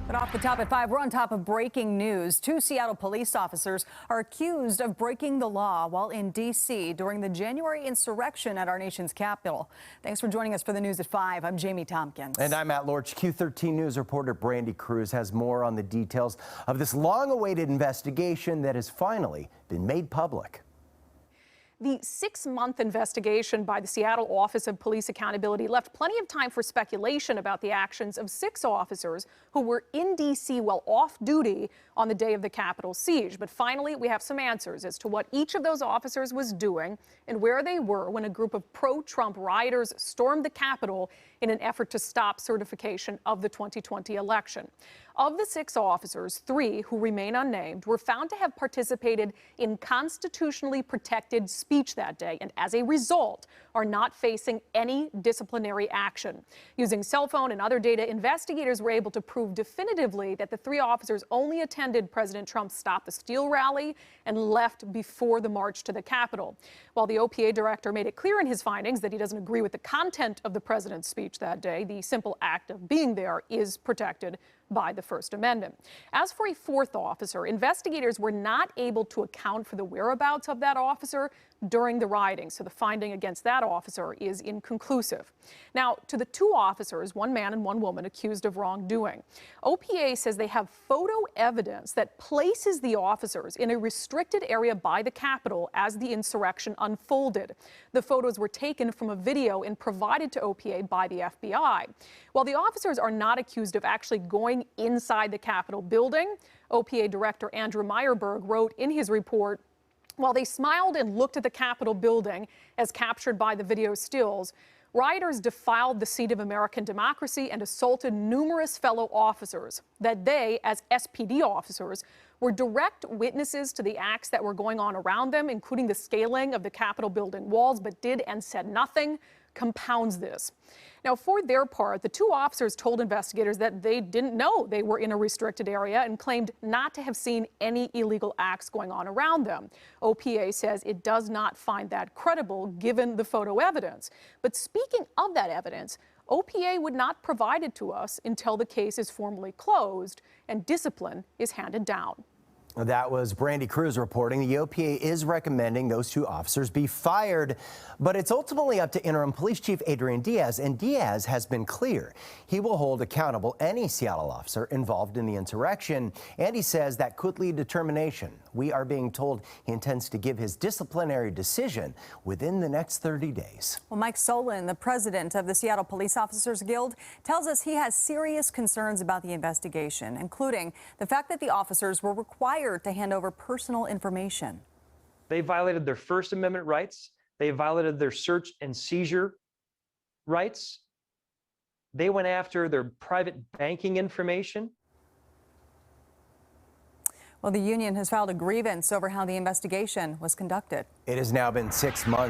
But off the top at 5, we're on top of breaking news. 2 Seattle police officers are accused of breaking the law while in D.C. during the January insurrection at our nation's capital. Thanks for joining us for the news at 5. I'm Jamie Tompkins. And I'm Matt Lorch. Q13 News reporter Brandi Kruse has more on the details of this long-awaited investigation that has finally been made public. The 6-month investigation by the Seattle Office of Police Accountability left plenty of time for speculation about the actions of 6 officers who were in D.C. while off duty on the day of the Capitol siege. But finally, we have some answers as to what each of those officers was doing and where they were when a group of pro-Trump rioters stormed the Capitol in an effort to stop certification of the 2020 election. Of the 6 officers, 3, who remain unnamed, were found to have participated in constitutionally protected speech that day, and as a result, are not facing any disciplinary action. Using cell phone and other data, investigators were able to prove definitively that the 3 officers only attended President Trump's Stop the Steal rally and left before the march to the Capitol. While the OPA director made it clear in his findings that he doesn't agree with the content of the president's speech that day, the simple act of being there is protected by the First Amendment. As for a 4th officer, investigators were not able to account for the whereabouts of that officer during the rioting, so the finding against that officer is inconclusive. Now, to the 2 officers, 1 man and 1 woman, accused of wrongdoing, OPA says they have photo evidence that places the officers in a restricted area by the Capitol as the insurrection unfolded. The photos were taken from a video and provided to OPA by the FBI. While the officers are not accused of actually going inside the Capitol building, OPA Director Andrew Meyerberg wrote in his report, while they smiled and looked at the Capitol building as captured by the video stills, rioters defiled the seat of American democracy and assaulted numerous fellow officers. That they, as SPD officers, were direct witnesses to the acts that were going on around them, including the scaling of the Capitol building walls, but did and said nothing, compounds this. Now, for their part, the 2 officers told investigators that they didn't know they were in a restricted area and claimed not to have seen any illegal acts going on around them. OPA says it does not find that credible given the photo evidence. But speaking of that evidence, OPA would not provide it to us until the case is formally closed and discipline is handed down. That was Brandi Kruse reporting. The OPA is recommending those 2 officers be fired, but it's ultimately up to Interim Police Chief Adrian Diaz, and Diaz has been clear. He will hold accountable any Seattle officer involved in the insurrection, and he says that could lead to termination. We are being told he intends to give his disciplinary decision within the next 30 days. Well, Mike Solin, the president of the Seattle Police Officers Guild, tells us he has serious concerns about the investigation, including the fact that the officers were required to hand over personal information. They violated their First Amendment rights. They violated their search and seizure rights. They went after their private banking information. Well, the union has filed a grievance over how the investigation was conducted. It has now been 6 months.